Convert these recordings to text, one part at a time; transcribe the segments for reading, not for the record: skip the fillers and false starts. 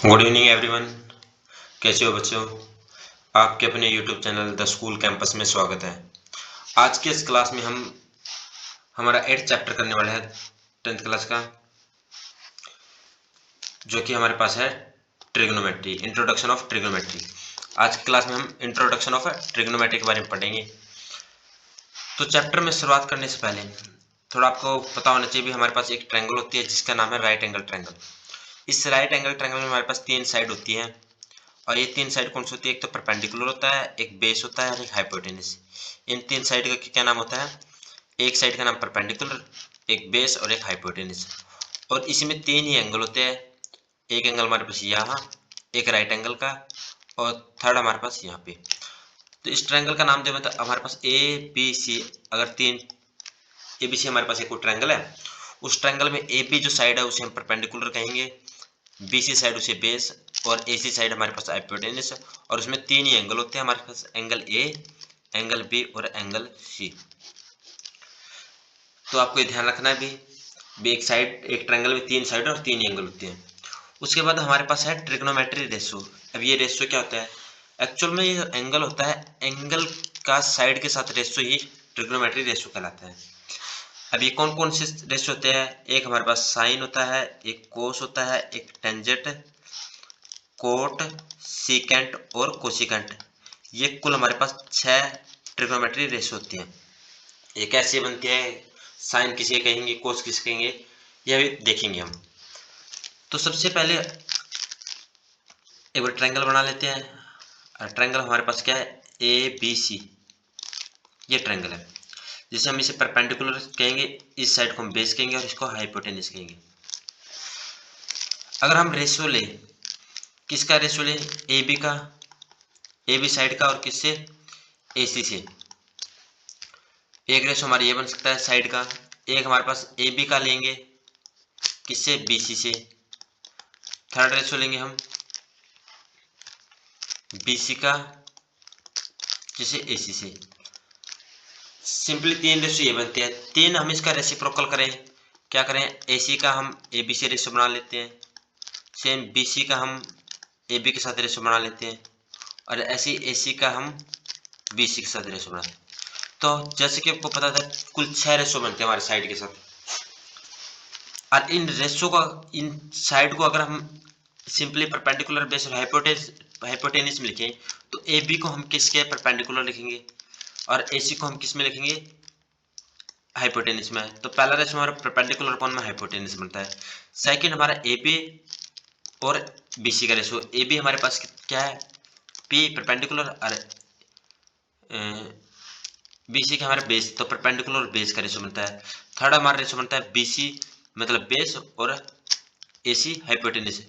Good evening everyone. कैसे हो बच्चों? आपके अपने YouTube channel the school campus में स्वागत है। आज के इस क्लास में हम हमारा 8th चैप्टर करने वाले हैं 10th क्लास का, जो कि हमारे पास है ट्रिग्नोमेट्री, इंट्रोडक्शन ऑफ ट्रिग्नोमेट्री। आज की क्लास में हम इंट्रोडक्शन ऑफ ट्रिग्नोमेट्री के बारे में पढ़ेंगे। तो चैप्टर में शुरुआत करने से पहले थोड़ा आपको पता होना चाहिए भी हमारे पास एक ट्रायंगल होती है जिसका नाम है राइट एंगल ट्रायंगल। इस राइट एंगल ट्रायंगल में हमारे पास 3 साइड होती हैं, और ये 3 साइड कौन सी होती है? एक तो परपेंडिकुलर होता है, एक बेस होता है और एक हाइपोटेनस। इन 3 साइड का क्या नाम होता है? एक साइड का नाम परपेंडिकुलर, एक बेस और एक हाइपोटेनस। और इसमें 3 ही एंगल होते हैं। एक एंगल हमारे पास यहाँ, एक राइट एंगल का, और थर्ड हमारे पास यहाँ पे। तो इस ट्रायंगल का नाम जो मतलब हमारे पास ए बी सी, अगर 3 ए बी सी हमारे पास एक ट्रायंगल है, उस ट्रायंगल में ए बी जो साइड है उसे हम परपेंडिकुलर कहेंगे, बीसी साइड उसे बेस, और एसी साइड हमारे पास हाइपोटेनस। और उसमें 3 ही एंगल होते हैं हमारे पास, एंगल ए, एंगल बी और एंगल सी। तो आपको ये ध्यान रखना है भी एक साइड, एक ट्रायंगल में 3 साइड और 3 एंगल होते हैं। उसके बाद हमारे पास है ट्रिग्नोमेट्री रेशो। अब ये रेशो क्या होता है? एक्चुअल में ये एंगल होता है, एंगल का साइड के साथ रेशो ही ट्रिग्नोमेट्री रेशो कहलाता है। अब ये कौन कौन से रेशो होते हैं? एक हमारे पास साइन होता है, एक कोस होता है, एक टेंजेंट, कोट, सीकेंट और कोसिकेंट। ये कुल हमारे पास 6 ट्रिग्नोमेट्री रेशो होती हैं। ये कैसे बनती है? साइन किसे कहेंगे, कोस किसे कहेंगे, यह भी देखेंगे हम। तो सबसे पहले एक बार ट्रायंगल बना लेते हैं। ट्रायंगल हमारे पास क्या है? ए बी सी, ये ट्रायंगल है जिसे हम इसे परपेंडिकुलर कहेंगे, इस साइड को हम बेस कहेंगे और इसको हाइपोटेनस कहेंगे। अगर हम रेशो ले, किसका रेशो ले? ए बी का, ए बी साइड का, और किससे? ए सी से। एक रेशो हमारा ये बन सकता है साइड का। एक हमारे पास ए बी का लेंगे, किससे? बी सी से। थर्ड रेशो लेंगे हम बी सी का, जिसे ए सी से। सिंपली 3 रेशो ये बनते हैं। 3 हम इसका रेसिप्रोकल करें, क्या करें? ए सी का हम ए बी से रेशो बना लेते हैं, सेम बी सी का हम ए बी के साथ रेशो बना लेते हैं, और ऐसे ए सी का हम बी सी के साथ रेशो बनाते हैं। तो जैसे कि आपको पता था कुल 6 रेशो बनते हैं हमारे साइड के साथ। और इन रेशो का, इन साइड को अगर हम सिंपली परपेंडिकुलर बेस और हाइपोटेनस में लिखें, तो ए बी को हम किसके परपेंडिकुलर लिखेंगे और ए सी को हम किस में लिखेंगे? हाइपोटेनस में। तो पहला रेशो हमारा परपेंडिकुलर अपॉन में हाइपोटेनस बनता है। सेकंड हमारा ए बी और बी सी का रेशो। ए बी हमारे पास क्या है? पी परपेंडिकुलर, और बी सी का हमारा बेस, तो परपेंडिकुलर और बेस का रेशो बनता है। थर्ड हमारा रेशो बनता है बी सी मतलब बेस और ए सी हाइपोटेनस।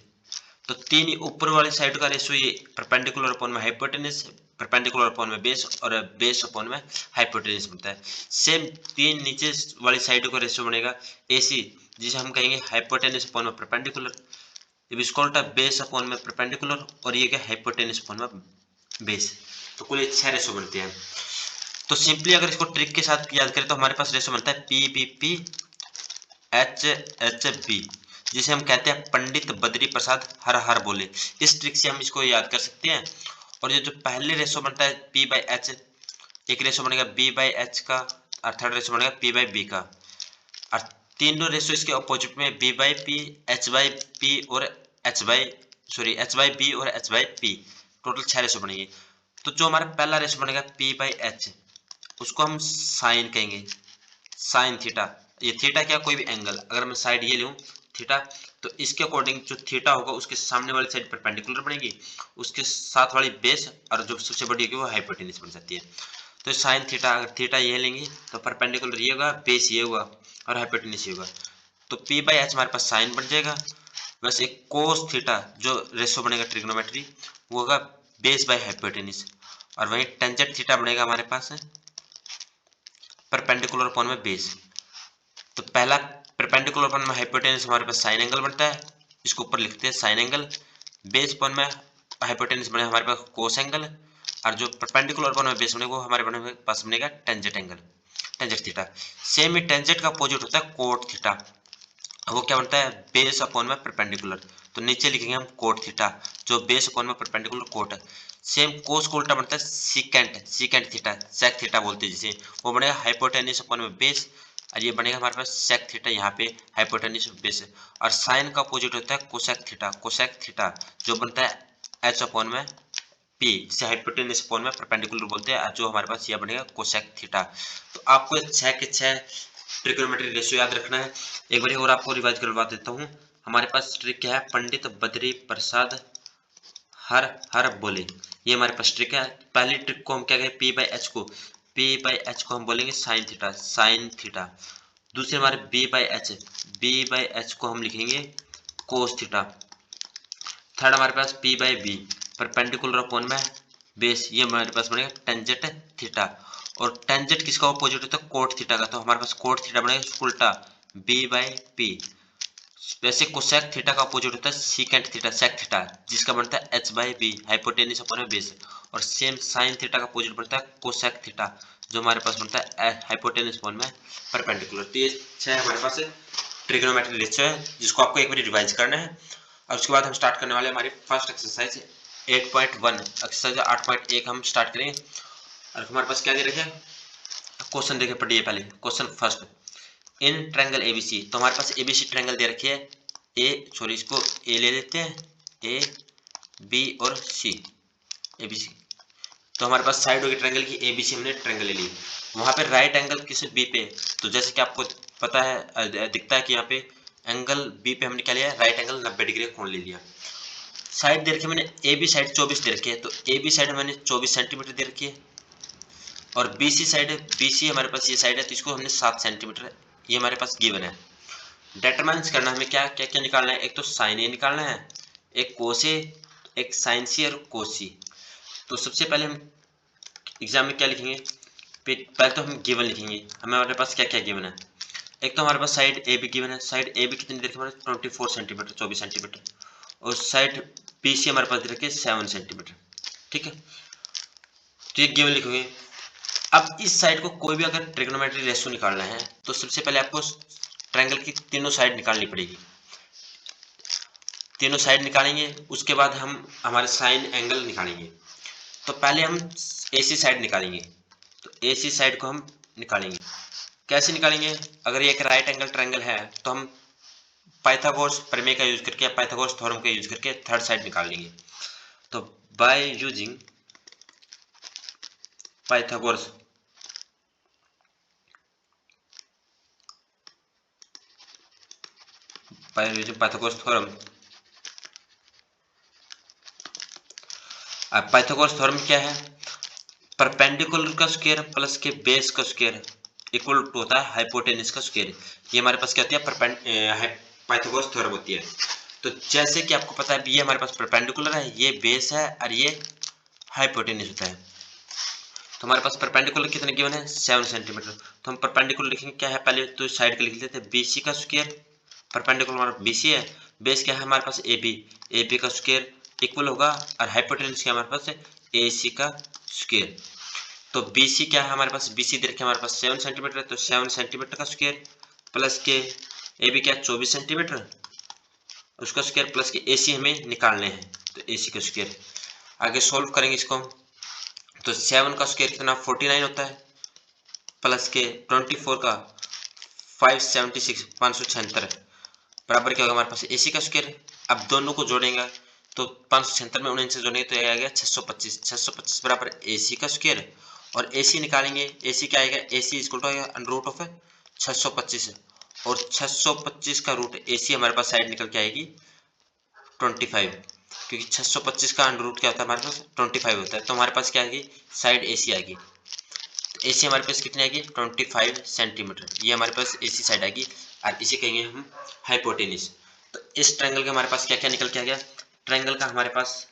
तो 3 ऊपर वाली साइड का रेशो ये परपेंडिकुलर अपॉन में हाइपोटेनस, परपेंडिकुलर अपॉन में बेस और बेस अपॉन में हाइपोटेनस बनता है। सेम 3 नीचे वाली साइड का रेशो बनेगा ए सी, जिसे हम कहेंगे हाइपोटेनस अपॉन में परपेंडिकुलर। जब इसको उल्टा बेस अपॉन में परपेंडिकुलर, और ये क्या? हाइपोटेनस अपॉन में बेस। तो कुल 6 रेशो बनते हैं। तो सिंपली अगर इसको ट्रिक के साथ याद करें तो हमारे पास रेशो बनता है P B P H H B, जिसे हम कहते हैं पंडित बद्री प्रसाद हर हर बोले। इस ट्रिक से हम इसको याद कर सकते हैं। और ये जो पहले रेशो बनता है पी बाई एच, एक रेशो बनेगा बी बाई एच का, और थर्ड रेशो बनेगा पी बाई बी का। और तीनों रेशो इसके अपोजिट में B by P, H by P और एच बाई बी और H by P. Total 6 ratio बनेंगे। तो जो हमारा पहला रेशो बनेगा पी बाई एच, उसको हम साइन कहेंगे, साइन थीटा। ये थीटा क्या? कोई भी एंगल। अगर मैं साइड ये लूँ थीटा, तो इसके अकॉर्डिंग जो थीटा होगा उसके सामने वाली साइड परपेंडिकुलर बनेगी, उसके साथ वाली बेस, और जो सबसे बड़ी होगी वो हाइपोटेनस बन जाती है। तो साइन थीटा, अगर थीटा ये लेंगे तो परपेंडिकुलर ये होगा, बेस ये होगा और हाइपोटेनस ये होगा। तो पी बाई एच हमारे पास साइन बन जाएगा। बस एक कोस थीटा जो रेशो बनेगा ट्रिग्नोमेट्री, वो होगा बेस बाय हाइपोटेनस। और वहीं टेंजेंट थीटा बनेगा हमारे पास परपेंडिकुलर अपॉन में बेस। तो पहला परपेंडिकुलर अपॉन में हाइपोटेनस हमारे पास साइन एंगल बनता है, इसको ऊपर लिखते हैं साइन एंगल। बेस अपॉन में हाइपोटेनस बने हमारे पास कोस एंगल, और जो परपेंडिकुलर अपॉन में बेस बने वो हमारे पास बनेगा tangent angle, tangent theta. Same ही टेंजेंट का अपोजिट होता है कोट थीटा, वो क्या बनता है? बेस अपॉन में परपेंडिकुलर। तो नीचे लिखेंगे हम कोट थीटा, जो बेस अपॉन में परपेंडिकुलर कोट है। सेम कोस को उल्टा बनता है secant, secant theta, sec theta बोलते हैं जिसे, वो बनेगा हाइपोटेन्यूज अपॉन में बेस, और ये बनेगा हमारे पास सेक थीटा, यहाँ पे हाइपोटेन्यूज बेस है। और साइन का अपोजिट होता है कोसेक थीटा, कोसेक थीटा जो बनता है एच अपॉन में पी, इसे हाइपोटेन्यूज अपॉन में परपेंडिकुलर बोलते हैं, जो हमारे पास यह बनेगा कोसेक थीटा। तो आपको 6 के 6 ट्रिग्नोमेट्री रेशियो याद रखना है। एक बार और आपको रिवाइज करवा देता हूँ। हमारे पास ट्रिक क्या है, पंडित बद्री प्रसाद हर हर बोले, ये हमारे पास ट्रिक है। पहली ट्रिक को हम क्या कहें, पी बाई एच को, पी बाई एच को हम बोलेंगे साइन थीटा, साइन थीटा। दूसरे हमारे B by H, B by H को हम लिखेंगे कोस थीटा। थर्ड हमारे पास P by B, perpendicular upon में बेस, ये हमारे पास बनेगा टेंजेंट थीटा। और टेंजेंट किसका अपोजिट होता है, कोट थीटा का, तो हमारे पास कोट थीटा बनेगा उल्टा बी बाई पी। वैसे कोसेक थीटा का अपोजिट होता है सीकेंट थीटा, सेक थीटा, जिसका बनता है H by B, hypotenuse upon में बेस। और सेम साइन थीटा का अपोजिट बनता है कोसेक थीटा, जो हमारे पास बनता है हाइपोटेन्यूज अपॉन में परपेंडिकुलर। तो ये 6 हमारे पास ट्रिग्नोमेट्री रेशियो है, जिसको आपको एक बार रिवाइज करना है। और उसके बाद हम स्टार्ट करने वाले हमारी फर्स्ट एक्सरसाइज 8.1, एक्सरसाइज 8.1 हम स्टार्ट करेंगे। और हमारे पास क्या दे रखे हैं, क्वेश्चन देखे पढ़िए पहले। Question first, in triangle ABC, तो हमारे पास एबीसी ट्रायंगल दे रखी है। इसको ए ले लेते हैं, ए बी और सी, एबीसी। तो हमारे पास साइड होगी ट्रायंगल की, एबीसी हमने ट्रायंगल ले ली। वहां पे राइट एंगल किस बी पे, तो जैसे कि आपको पता है, दिखता है कि यहाँ पे एंगल बी पे हमने क्या लिया, राइट एंगल 90 डिग्री कोण ले लिया। साइड दे रखी है मैंने, ए बी साइड 24 दे रखी है, तो ए बी साइड मैंने 24 सेंटीमीटर दे रखी है। और बीसी साइड, बीसी हमारे पास ये साइड है, तो इसको हमने 7 सेंटीमीटर, ये हमारे पास गिवन है। डिटरमाइंस करना हमें क्या क्या क्या निकालना है, एक तो साइन ए निकालना है, एक कोस ए, एक साइन सी और कोस सी। तो सबसे पहले हम एग्जाम में क्या लिखेंगे, पहले तो हम गिवन लिखेंगे, हमारे पास क्या क्या गिवन है। एक तो हमारे पास साइड ए बी गिवन है, साइड ए बी कितनी दे रखी है हमारे 24 सेंटीमीटर, 24 सेंटीमीटर। और साइड बी सी हमारे पास दे रखी है 7 सेंटीमीटर, ठीक है। तो ये गिवन लिखोगे। अब इस साइड को कोई भी अगर ट्रिग्नोमेट्री रेशियो निकालना है, तो सबसे पहले आपको ट्रायंगल की तीनों साइड निकालनी पड़ेगी। तीनों साइड निकालेंगे, उसके बाद हम हमारे साइन एंगल निकालेंगे। तो पहले हम एसी साइड निकालेंगे, तो एसी साइड को हम निकालेंगे। कैसे निकालेंगे, अगर ये एक राइट एंगल ट्रायंगल है, तो हम पाइथागोरस प्रमेय का यूज करके, पाइथागोरस थ्योरम का यूज करके थर्ड साइड निकाल लेंगे। तो by using Pythagoras Pythagoras theorem, अब पाइथागोरस थ्योरम क्या है, परपेंडिकुलर का स्क्वायर प्लस के बेस का स्क्वायर इक्वल टू होता है हाइपोटेन्यूज का स्क्वायर। ये हमारे पास क्या होती है, पाइथागोरस थ्योरम होती है। तो जैसे कि आपको पता है, ये हमारे पास परपेंडिकुलर है, ये बेस है, और ये हाइपोटेन्यूज होता है। तो हमारे पास परपेंडिकुलर कितने गिवन है, 7 सेंटीमीटर। तो हम परपेंडिकुलर लिखेंगे क्या है, पहले तो साइड का लिख लेते हैं बीसी का स्क्वायर, परपेंडिकुलर हमारा बीसी है, बेस क्या है हमारे पास एबी, एबी का स्क्वायर इक्वल होगा, और हाइपोटेन्यूज क्या हमारे पास है, एसी का स्क्वायर। तो बीसी क्या है हमारे पास, बीसी दे रखे हमारे पास 7 सेंटीमीटर है, तो 7 सेंटीमीटर का स्क्वायर प्लस के एबी क्या 24 सेंटीमीटर, उसका स्क्वायर प्लस के एसी हमें निकालने हैं, तो एसी का स्क्वायर। आगे सोल्व करेंगे इसको हम, तो 7 का स्क्वायर कितना 49 होता है, प्लस के 24 का 576 576 बराबर क्या होगा हमारे पास एसी का स्क्वायर। अब दोनों को जोड़ेंगे, तो 576 में 19 से जोड़ेंगे तो ये आएगा 625, 625 बराबर एसी का स्क्वायर। और एसी निकालेंगे, एसी क्या आएगा, एसी इक्वल टू आएगा अंडर रूट ऑफ 625, और 625 का रूट एसी हमारे पास साइड निकल के आएगी 25, क्योंकि 625 का अंडर रूट क्या होता है हमारे पास 25 होता है। तो हमारे पास क्या आएगी, साइड एसी आएगी। तो एसी हमारे पास कितनी आएगी 25 सेंटीमीटर, ये हमारे पास एसी साइड आएगी, और इसे कहेंगे हम हाइपोटेन्यूज। तो इस ट्रायंगल के हमारे पास क्या क्या निकल के आ गया, ट्रायंगल का हमारे पास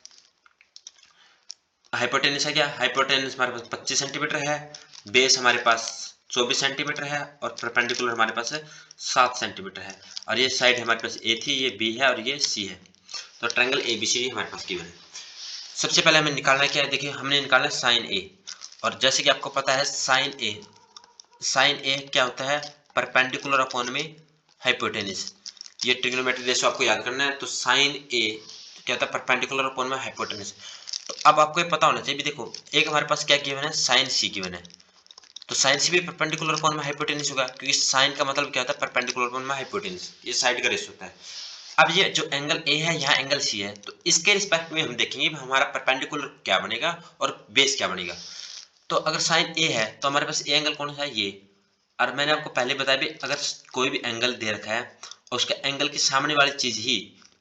हाइपोटेन्यूज है क्या, हाइपोटेन्यूज हमारे पास 25 सेंटीमीटर है, बेस हमारे पास 24 सेंटीमीटर है, और परपेंडिकुलर हमारे पास 7 सेंटीमीटर है। और ये साइड हमारे पास ए थी, ये बी है, और ये सी है। तो ट्रायंगल एबीसी हमारे पास गिवन है। सबसे पहले हमें निकालना क्या है, देखिए हमने निकालना साइन ए। और जैसे कि आपको पता है साइन ए क्या होता है, परपेंडिकुलर अपॉन में हाइपोटेन्यूज। ये ट्रिग्नोमेट्री रेशियो आपको याद करना है। तो साइन ए क्या होता है, परपेंडिकुलर अपॉन में हाइपोटेनस। तो अब आपको ये पता होना चाहिए भी, देखो एक हमारे पास क्या गिवन है, साइन सी गिवन है, तो साइन सी भी परपेंडिकुलर अपॉन में हाइपोटेनस होगा, क्योंकि साइन का मतलब क्या होता है, परपेंडिकुलर अपॉन में हाइपोटेनस, ये साइड का रेशियो होता है। अब ये जो एंगल ए है, यहाँ एंगल सी है, तो इसके रिस्पेक्ट में हम देखेंगे हमारा परपेंडिकुलर क्या बनेगा और बेस क्या बनेगा। तो अगर साइन ए है तो हमारे पास ए एंगल कौन सा है, ये। और मैंने आपको पहले बताया भी, अगर कोई भी एंगल दे रखा है और उसके एंगल की सामने वाली चीज ही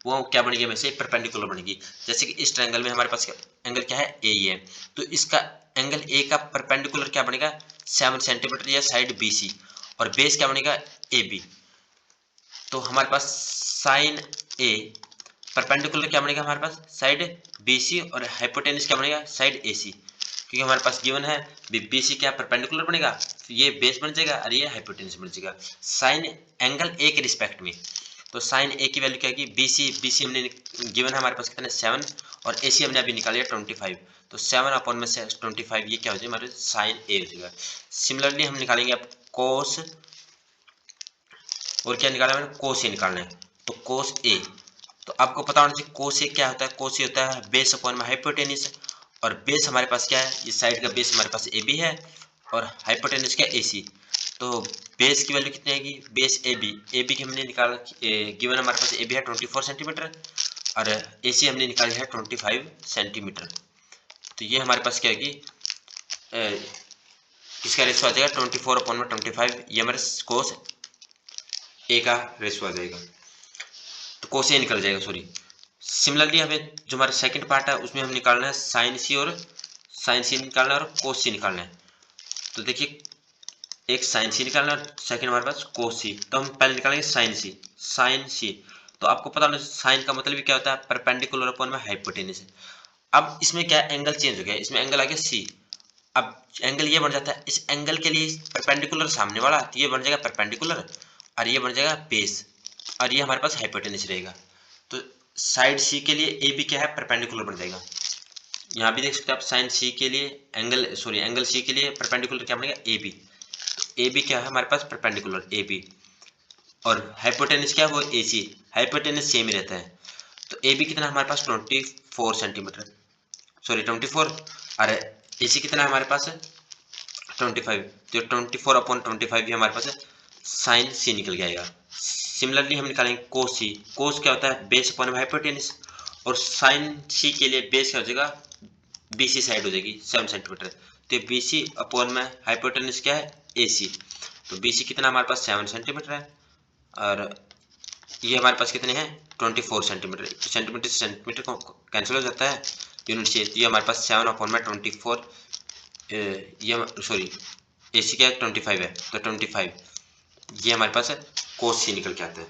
वो क्या बनेगी, वैसे परपेंडिकुलर बनेगी। जैसे कि इस ट्रायंगल में हमारे पास एंगल क्या है, ए ही है, तो इसका एंगल ए का परपेंडिकुलर क्या बनेगा, 7 सेंटीमीटर या साइड बी सी, और बेस क्या बनेगा, ए बी। तो हमारे पास साइन ए परपेंडिकुलर क्या बनेगा, हमारे पास साइड बी सी, और हाइपोटेनस क्या बनेगा, साइड ए सी। क्योंकि हमारे पास गिवन है बी सी क्या परपेंडिकुलर बनेगा, तो ये बेस बन जाएगा और ये हाइपोटेनस बन जाएगा साइन एंगल ए के रिस्पेक्ट में। तो साइन ए की वैल्यू क्या है, बी सी हमने गिवन है हमारे पास कितने 7, और ए सी हमने अभी निकाल लिया 25। तो 7 अपॉन में से 25 ये क्या हो जाएगा, हमारे साइन ए हो जाएगा। सिमिलरली हम निकालेंगे अब कोस, और क्या निकालना है, कोस ए निकालना है, तो कोस ए। तो आपको पता होना चाहिए कोस ए क्या होता है, कोस ए होता है बेस अपॉन में हाइपोटेनस, और बेस हमारे पास क्या है, इस साइड का बेस हमारे पास ए बी है, और हाइपोटेनस क्या ए सी। तो बेस की वैल्यू कितनी आएगी, बेस ए बी की हमने निकाला, गिवन हमारे पास ए बी है 24 सेंटीमीटर, और ए सी हमने निकाली है 25 सेंटीमीटर। तो ये हमारे पास क्या होगी, इसका रेशो आ जाएगा 24 अपॉन में 25, ये हमारे कोस ए का रेशो आ जाएगा, तो कोस ए निकल जाएगा, सॉरी। सिमिलरली हमें जो हमारा सेकंड पार्ट है उसमें हम निकालना है साइन सी, और साइन सी निकालना है और कोस सी निकालना है। तो देखिए एक साइन सी निकालना है, सेकंड हमारे पास कोस सी। तो हम पहले निकालेंगे साइन सी। तो आपको पता होना साइन का मतलब क्या होता है, परपेंडिकुलर अपॉन में हाइपोटेनस। अब इसमें क्या एंगल चेंज हो गया, इसमें एंगल आ गया सी। अब एंगल ये बन जाता है, इस एंगल के लिए परपेंडिकुलर सामने वाला, तो ये बन जाएगा परपेंडिकुलर, और ये बन जाएगा बेस, और ये हमारे पास हाइपोटेनस रहेगा। तो साइड सी के लिए ए बी क्या है, परपेंडिकुलर बन जाएगा। यहाँ भी देख सकते हैं आप, साइन सी के लिए एंगल सी के लिए परपेंडिकुलर क्या बनेगा, ए बी। तो ए बी क्या है हमारे पास, परपेंडिकुलर ए बी, और हाइपोटेनस क्या है, वो ए सी। हाइपोटेनस सेम ही रहता है। तो ए बी कितना हमारे पास 24 सेंटीमीटर, सॉरी 24, और ए सी कितना हमारे पास है 25। तो 24 अपॉन 25 भी हमारे पास है, साइन सी निकल जाएगा। सिमिलरली हम निकालेंगे कोस सी। कोस क्या होता है, बेस अपॉन हाइपोटेनस, और साइन सी के लिए बेस क्या हो जाएगा, बी सी साइड हो जाएगी 7 सेंटीमीटर। तो बी सी अपॉन में हाइपोटेनस क्या है, ए सी। तो बी सी कितना हमारे पास 7 सेंटीमीटर है, और ये हमारे पास कितने हैं 24 सेंटीमीटर। तो सेंटीमीटर से सेंटीमीटर को कैंसिल हो जाता है यूनिट से, तो ये हमारे पास 7 अपॉन में 24, ये सॉरी ए सी क्या है 25 है, तो 25 ये हमारे पास कोस सी निकल के आता है।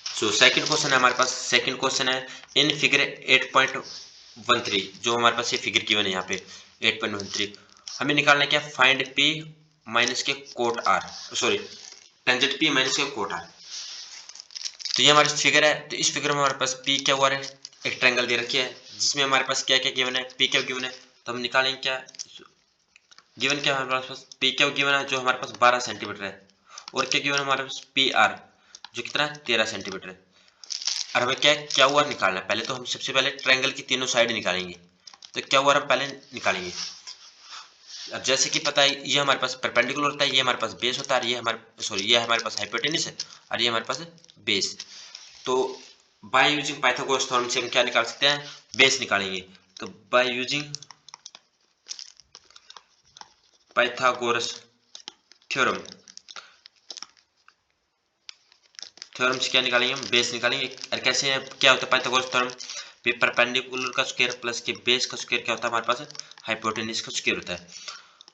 सो सेकंड क्वेश्चन है हमारे पास, सेकंड क्वेश्चन है इन फिगर 8.13, जो हमारे पास ये फिगर गिवन है यहाँ पे 8.13, हमें निकालना है क्या, find P minus K cot R, sorry tangent P minus K cot R. तो ये हमारी फिगर है, तो इस फिगर में हमारे पास पी क्या हुआ है, एक ट्रायंगल दे रखी है जिसमें हमारे पास क्या क्या गिवन है, पी क्या गिवन है, तो हम निकालेंगे क्या, गिवन क्या हमारे पास पी क्या गिवन है, जो हमारे पास 12 सेंटीमीटर है, और क्या गिवन है हमारे पास पी आर, जो कितना है 13 सेंटीमीटर है। और हमें क्या क्या हुआ निकालना है, पहले तो हम सबसे पहले ट्रायंगल की तीनों साइड निकालेंगे। तो क्या हुआ हम पहले निकालेंगे, अब जैसे कि पता है ये हमारे पास परपेंडिकुलर होता है, ये हमारे पास बेस होता है, ये हमारे पास हाइपोटेनस है, और ये हमारे पास बेस। तो बाय यूजिंग पाइथागोरस थ्योरम से हम क्या निकाल सकते हैं, बेस निकालेंगे। तो बाय यूजिंग पाइथागोरस थ्योरम से क्या निकालेंगे, हम बेस निकालेंगे। और कैसे है, क्या होता है पाइथागोरस थ्योरम, परपेंडिकुलर का स्क्वायर प्लस के बेस का स्क्वायर क्या होता है हमारे पास, हाइपोटेनस का स्क्वायर होता है।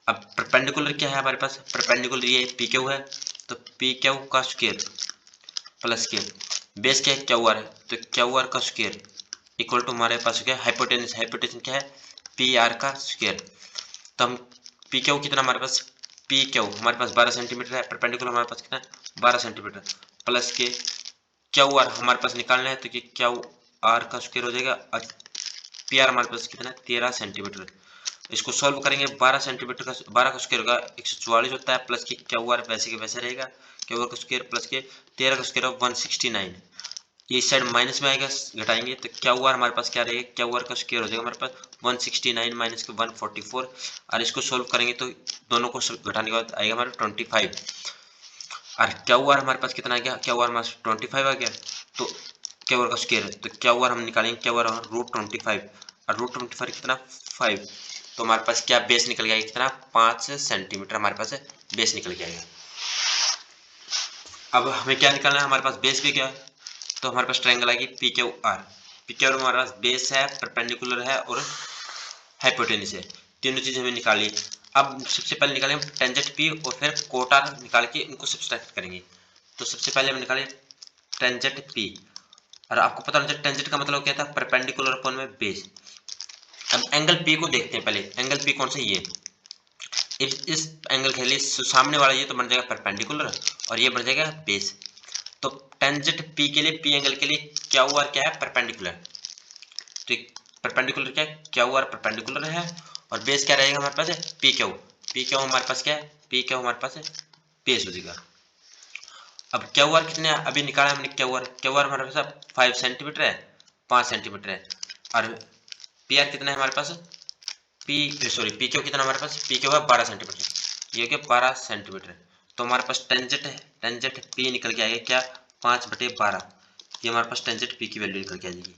अब परपेंडिकुलर क्या है हमारे पास, परपेंडिकुलर ये पी क्यू है, तो पी क्यू का स्क्वायर प्लस के बेस क्या है, क्यू आर है, तो क्यू आर का स्क्वायर इक्वल टू हमारे पास क्या है, हाइपोटेनस क्या है, पी आर का स्क्वायर। तो हम पी क्यू कितना हमारे पास, पी क्यू हमारे पास 12 सेंटीमीटर है, परपेंडिकुलर हमारे पास कितना है 12 सेंटीमीटर, प्लस के क्यू आर हमारे पास निकालना है, तो कि क्यू आर का स्क्वायर हो जाएगा, और पी आर हमारे पास कितना है 13 सेंटीमीटर। इसको सॉल्व करेंगे 12 सेंटीमीटर का 12 का स्क्वायर होगा 144 होता है, प्लस के क्यू आर वैसे के वैसे रहेगा, क्यू आर का स्क्वायर प्लस के 13 का स्क्वायर 169, ये इस साइड माइनस में आएगा, घटाएंगे तो क्यू आर हमारे पास क्या रहेगा, क्यू आर का स्क्वायर हो जाएगा हमारे पास 169 माइनस के 144, और इसको सोल्व करेंगे तो दोनों को घटाने के बाद आएगा हमारे 25, और क्यू आर हमारे पास कितना आ गया, क्यू आर हमारे 25 आ गया, तो क्यू आर का स्क्वायर, तो क्यू आर हम निकालेंगे, क्यू आर √25, और √25 कितना 5, तो हमारे पास क्या बेस निकल गया कितना 5 सेंटीमीटर हमारे पास बेस निकल गया। अब हमें क्या निकालना है, हमारे पास बेस भी क्या, तो हमारे पास ट्रायंगल आएगी P Q R, P Q R हमारे पास बेस है, परपेंडिकुलर है और हाइपोटेन्यूज है, तीनों चीज हमें निकाली। अब सबसे पहले निकालें टेंजेंट पी और फिर कोट आर निकाल के इनको सब्सट्रैक्ट करेंगे। तो सबसे पहले हम निकालें टेंजेंट पी, और आपको पता होना चाहिए टेंजेंट का मतलब क्या था, परपेंडिकुलर अपॉन में बेस। अब एंगल पी को देखते हैं, पहले एंगल पी कौन सा, ये इस एंगल के लिए सामने वाला ये तो बन जाएगा परपेंडिकुलर और ये बन जाएगा बेस। तो टेंजेंट पी के लिए, पी एंगल के लिए क्यू आर क्या है, परपेंडिकुलर, तो परपेंडिकुलर क्या है, क्यू आर परपेंडिकुलर है, और बेस क्या रहेगा हमारे पास, पी क्यू, पी क्यू हमारे पास क्या है, पी क्यू हमारे पास है बेस हो जाएगा। अब क्यू आर कितने अभी निकाला हमने, क्यू आर हमारे पास 5 सेंटीमीटर है, 5 सेंटीमीटर है, और पी आर कितना है हमारे पास, पी क्यू कितना हमारे पास, पी क्यू है 12 सेंटीमीटर, ये क्या 12 सेंटीमीटर, तो हमारे पास टेंजेंट है, टेंजेंट पी निकल के आएगा क्या 5/12, ये हमारे पास टेंजेंट पी की वैल्यू निकल के आ जाएगी।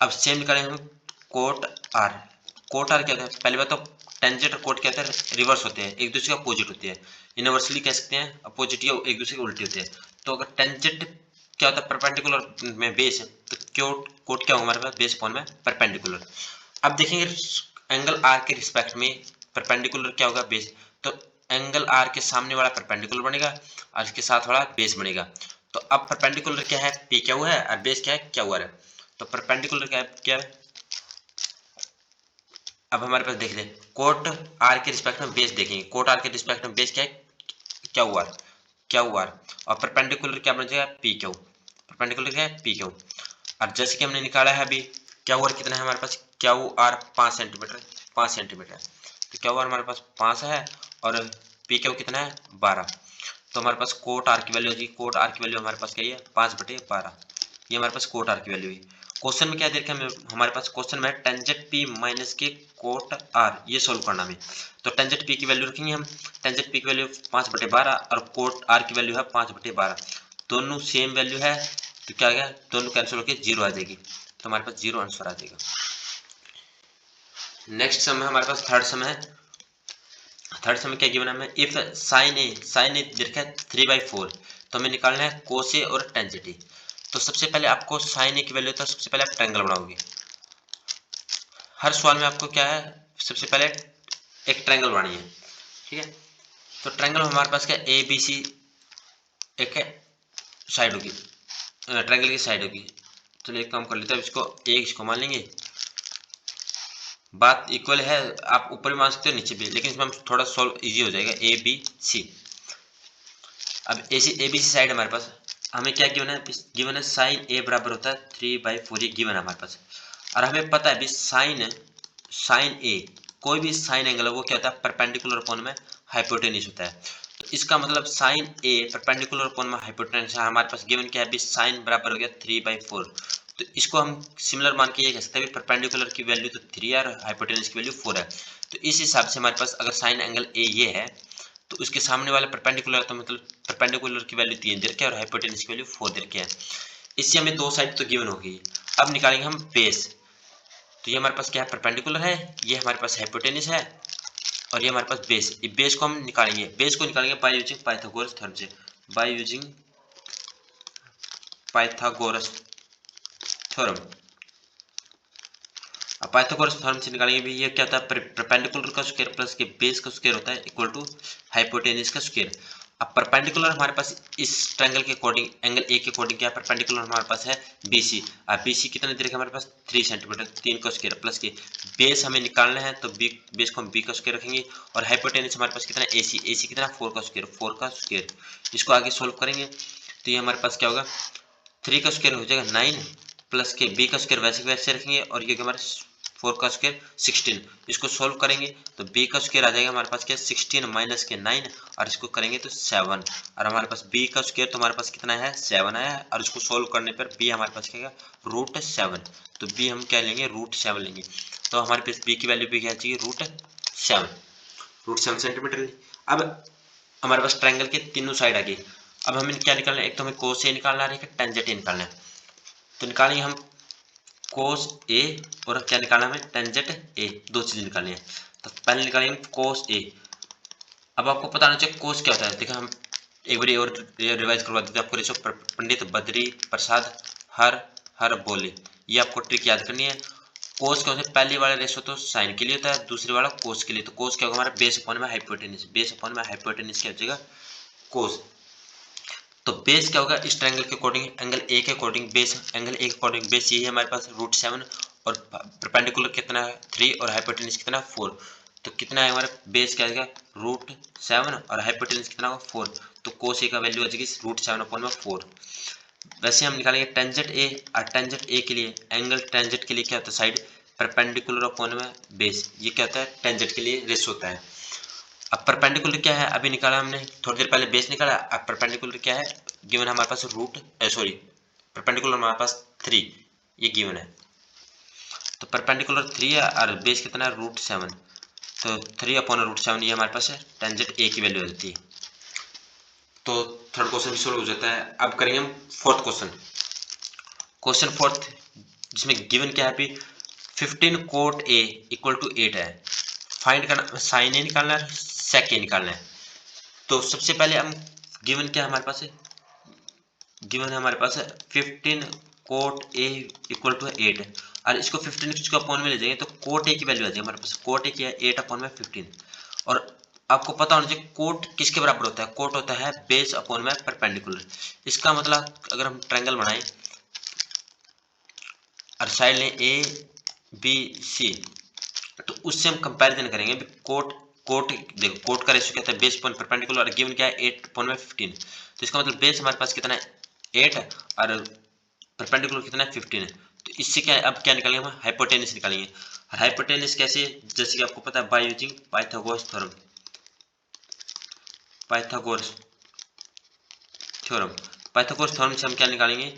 अब सेम निकालेंगे हम कोट आर, कोट आर क्या होता है, पहली बात तो टेंजेंट और कोट क्या होता है, रिवर्स होते हैं, एक दूसरे के अपोजिट होते हैं, यूनिवर्सली कह सकते हैं अपोजिट या एक दूसरे के उल्टे होते हैं। तो अगर टेंजेंट क्या होता है, परपेंडिकुलर में बेस है, तो कोट क्या होगा हमारे पास, बेस अपॉन में परपेंडिकुलर। अब देखेंगे एंगल आर के रिस्पेक्ट में परपेंडिकुलर क्या होगा, बेस, तो एंगल आर के सामने वाला परपेंडिकुलर बनेगा और इसके साथ वाला बेस बनेगा। तो अब परपेंडिकुलर क्या है, पी क्यू है, और बेस क्या है, क्यू आर है, तो परपेंडिकुलर क्या है, अब हमारे पास देख ले कोट आर के रिस्पेक्ट में बेस देखेंगे, कोट आर के रिस्पेक्ट में बेस क्या है, क्यू आर, क्यू आर, और परपेंडिकुलर क्या बन जाएगा, पी क्यू, परपेंडिकुलर क्या है, पी क्यू। और जैसे कि हमने निकाला है अभी क्यू आर कितना है हमारे पास, क्यू आर 5 सेंटीमीटर, 5 सेंटीमीटर, तो क्यू आर हमारे पास 5 है, और पी क्यू कितना है 12, तो हमारे पास कोट आर की वैल्यू होगी, कोट आर की वैल्यू हमारे पास क्या है 5/12, ये हमारे पास कोट आर की वैल्यू है। क्वेश्चन में क्या देखा हमारे पास, क्वेश्चन में tangent P minus K cot are, ये सोल्व करना है। तो टेंजेंट पी की वैल्यू रखेंगे हम, टेंजेंट पी की वैल्यू 5/12 और कोट आर की वैल्यू है 5/12, दोनों सेम वैल्यू है, तो क्या गया दोनों कैंसिल होकर 0 आ जाएगी, तो हमारे पास 0 आंसर आ जाएगा। नेक्स्ट सम है हमारे पास थर्ड सम है, थर्ड सम क्या गिवन है हमें, इफ साइन ए देखा है 3/4, तो हमें निकालना है कोस ए और टेंजेंट ए। तो सबसे पहले आपको साइन ए की वैल्यू, तो सबसे पहले आप ट्रायंगल बनाओगे, हर सवाल में आपको क्या है सबसे पहले एक ट्रायंगल बनानी है, ठीक है। तो ट्रायंगल हमारे पास क्या ए बी सी एक है साइड होगी, ट्रायंगल की साइड होगी, चलिए एक काम कर लेते हैं, इसको एक इसको मान लेंगे, बात इक्वल है, आप ऊपर भी मान सकते हो नीचे भी, लेकिन इसमें हम थोड़ा सॉल्व इजी हो जाएगा, ए बी सी। अब ए बी सी साइड हमारे पास हमें क्या गिवन है साइन ए बराबर होता है 3/4, ये गिवन है हमारे पास, और हमें पता है अभी साइन ए कोई भी साइन एंगल है वो क्या होता है, परपेंडिकुलर अपॉन में हाइपोटेन्यूज होता है। तो इसका मतलब साइन ए परपेंडिकुलर अपॉन में हाइपोटेन्यूज है, हमारे पास गिवन क्या है अभी, साइन बराबर हो गया 3/4, तो इसको हम सिमिलर मान के ये कह सकते हैं परपेंडिकुलर की वैल्यू तो 3 है और हाइपोटेन्यूज की वैल्यू 4 है। तो इस हिसाब से हमारे पास अगर साइन एंगल ए ये है, तो उसके सामने वाला परपेंडिकुलर, तो मतलब परपेंडिकुलर की वैल्यू 3 दे रखी है और हाइपोटेन्यूज की वैल्यू 4 दे रखी है। इससे हमें दो साइड तो गिवन होगी। अब निकालेंगे हम बेस, तो ये हमारे पास क्या है, परपेंडिकुलर है, ये हमारे पास हाइपोटेन्यूज है, और ये हमारे पास बेस, ये बेस को हम निकालेंगे, बेस को निकालेंगे बाय यूजिंग पाइथागोरस थ्योरम से, बाय यूजिंग पाइथागोरस थ्योरम। अब पाइथागोरस थ्योरम से निकालेंगे भी, ये क्या होता है, परपेंडिकुलर का स्क्वायर प्लस के बेस का स्क्वायर होता है इक्वल टू हाइपोटेन्यूज का स्क्वायर। अब परपेंडिकुलर हमारे पास इस ट्रायंगल के अकॉर्डिंग, एंगल ए के अकॉर्डिंग क्या परपेंडिकुलर हमारे पास है बीसी, और बीसी कितना दे रखा है हमारे पास 3 सेंटीमीटर, 3 का स्क्वायर प्लस के बेस हमें निकालना है, तो बी बेस को हम बी का स्क्वायर रखेंगे, और हाइपोटेन्यूज हमारे पास कितना एसी, एसी कितना 4 का स्क्वायर, 4 का स्क्वायर। इसको आगे सोल्व करेंगे तो ये हमारे पास क्या होगा, 3 का स्क्वायर हो जाएगा 9 प्लस के बी का स्क्वायर वैसे वैसे रखेंगे, और ये हमारे 4 का स्क्वायर 16। इसको सोल्व करेंगे तो b का स्क्वायर आ जाएगा हमारे पास क्या 16 माइनस के 9 और इसको करेंगे तो 7 और हमारे पास b का स्क्वायर तो हमारे पास कितना है 7 आया है और इसको सोल्व करने पर b हमारे पास क्या है √7। तो b हम क्या लेंगे √7 लेंगे। तो हमारे पास b की वैल्यू भी क्या चाहिए √7 सेंटीमीटर। अब हमारे पास ट्रायंगल के तीनों साइड आ गई। अब हमें क्या निकालना है, एक तो हमें कोस ए निकालना है, एक टेंजेंट ए निकालना है। तो निकालेंगे हम कोस ए और क्या निकालना है हमें टेंजेंट ए, दो चीज निकालनी है। तो पहले निकालेंगे कोस ए। अब आपको पता होना चाहिए कोस क्या होता है। देखो हम एक बार और रिवाइज करवा देते हैं आपको। रेशो पंडित बद्री प्रसाद हर बोले, ये आपको ट्रिक याद करनी है। कोस क्या होता है, पहले वाला रेशो तो साइन के लिए होता है, दूसरे वाला कोस के लिए। तो कोस क्या होगा हमारा बेस अपॉन में हाइपोटेनस, बेस अपॉन में हाइपोटेनस क्या हो जाएगा कोस। तो बेस क्या होगा इस ट्रायंगल के अकॉर्डिंग एंगल ए के अकॉर्डिंग बेस, एंगल ए के अकॉर्डिंग बेस यही है हमारे पास √7 और परपेंडिकुलर कितना है 3 और हाइपोटेनस कितना 4। तो कितना है हमारा बेस क्या आएगा √7 और हाइपोटेनस कितना होगा 4। तो कोस ए का वैल्यू आ जाएगी √7/4। वैसे हम निकालेंगे टेंजेंट ए और टेंजेंट ए के लिए एंगल टेंजेंट के लिए क्या होता है साइड परपेंडिकुलर अपॉन में बेस, ये क्या होता है टेंजेंट के लिए रेशो होता है। अब परपेंडिकुलर क्या है अभी निकाला हमने थोड़ी देर पहले बेस निकाला। अब परपेंडिकुलर क्या है गिवन है हमारे पास परपेंडिकुलर हमारे पास 3 ये गिवन है। तो परपेंडिकुलर 3 है और बेस कितना है √7। तो 3/√7 ये हमारे पास है टेंजेंट ए की वैल्यू आ जाती है। तो थर्ड क्वेश्चन भी सोल्व हो जाता है। अब करेंगे हम फोर्थ क्वेश्चन फोर्थ, जिसमें गिवन क्या है अभी 15 कोट ए इक्वल टू 8 है। फाइंड करना साइन ए निकालना है सेक ए निकालना है। तो सबसे पहले हम गिवन क्या हमारे पास है, गिवन है हमारे पास 15 कोट ए इक्वल टू 8 और इसको 15 किसको अपॉन में ले जाएंगे तो कोट ए की वैल्यू आ जाएगी हमारे पास। कोट ए क्या है 8/15। और आपको पता होना चाहिए कोट किसके बराबर होता है, कोट होता है बेस अपॉन में परपेंडिकुलर। इसका मतलब अगर हम ट्रायंगल बनाएं और साइड लें ए बी सी तो उससे हम कंपैरिजन करेंगे। कोट देखो कोट का रेशियो क्या होता है बेस अपॉन परपेंडिकुलर और गिवन क्या है 8/15। तो इसका मतलब बेस हमारे पास कितना है 8 और परपेंडिकुलर कितना है 15 है। तो इससे क्या है अब क्या निकालेंगे हम हाइपोटेनस निकालेंगे। और हाइपोटेनस कैसे, जैसे कि आपको पता है by using Pythagoras theorem, Pythagoras theorem से हम क्या निकालेंगे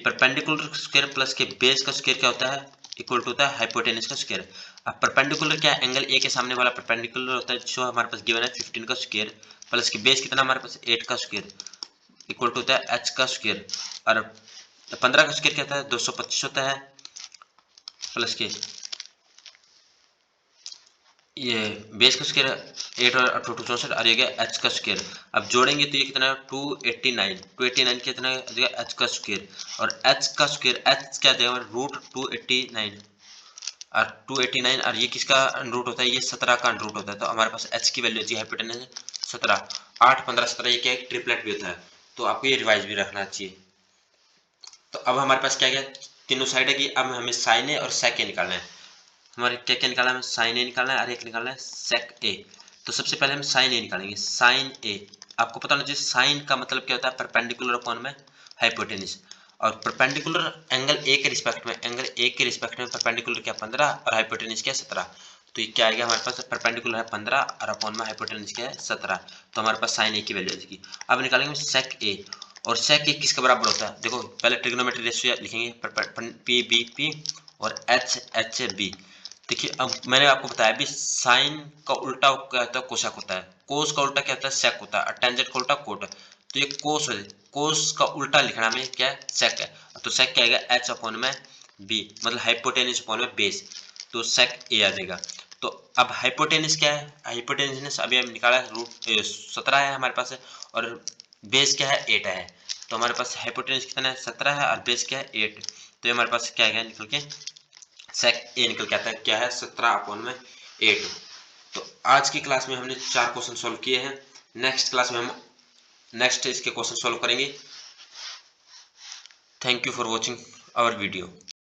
परपेंडिकुलर स्क्वायर प्लस के बेस का स्क्वायर क्या होता है इक्वल टू होता है हाइपोटेनस का स्क्वायर। अब परपेंडिकुलर क्या है एंगल ए के सामने वाला परपेंडिकुलर होता है जो हमारे पास गिवन है 15 का स्क्वायर प्लस के बेस कितना हमारे पास 8 का स्क्वायर इक्वल टू होता है h का स्क्वायर और 15 का स्क्वायर क्या होता है 225 होता है प्लस के ये बेस का स्क्वायर 8 और 8 64 और ये गया h का स्क्वायर। अब जोड़ेंगे तो ये कितना है 289 कितना है h का स्क्वायर और h का स्क्वायर h क्या देगा √289 और 289 और ये किसका अंडर होता है ये 17 का अंडर होता है। तो हमारे पास h की वैल्यू होती है हाइपोटेनस 17 8 15 17 ये क्या है ट्रिपलेट भी होता है। तो आपको ये रिवाइज भी रखना चाहिए। तो अब हमारे पास क्या गया तीनों साइड है कि अब हमें साइन ए और सेक ए निकालना है। हमारे क्या क्या निकालना है साइन ए निकालना है और एक निकालना है सेक ए। तो सबसे पहले हम साइन ए निकालेंगे। साइन ए आपको पता होना चाहिए साइन का मतलब क्या होता है परपेंडिकुलर अपॉन में हाइपोटेनस और परपेंडिकुलर एंगल ए के रिस्पेक्ट में, एंगल ए के रिस्पेक्ट में परपेंडिकुलर क्या 15 और हाइपोटेनस क्या 17। तो ये क्या आएगा हमारे पास परपेंडिकुलर है 15 और अपॉन में हाइपोटेनस क्या है 17। तो हमारे पास साइन ए की वैल्यू आ जाएगी। अब निकालेंगे सेक ए और सेक ए किसके बराबर होता है देखो पहले ट्रिग्नोमेट्री रेशियो लिखेंगे पी बी पी और एच एच बी। देखिए अब मैंने आपको बताया भी साइन का उल्टा क्या होता है कोसेक होता है, कोस का उल्टा क्या होता है सेक होता है और टेंजेंट का उल्टा कोट है। तो ये कोस का उल्टा लिखना में क्या है सेक है। तो सेक क्या आएगा एच अपॉन में बी मतलब हाइपोटेनस अपॉन में बेस। तो सेक ए आ जाएगा। तो अब हाइपोटेनस क्या है, हाइपोटेनस अभी हम निकाला है 17 है हमारे पास है और बेस क्या है 8 है। तो हमारे पास हाइपोटेनस कितना है 17 है और बेस क्या है 8। तो हमारे पास क्या है निकल के सेक ए निकल के आता है क्या है 17/8। तो आज की क्लास में हमने 4 क्वेश्चन सॉल्व किए हैं। नेक्स्ट क्लास में हम नेक्स्ट इसके क्वेश्चन सॉल्व करेंगे। Thank you for watching our video.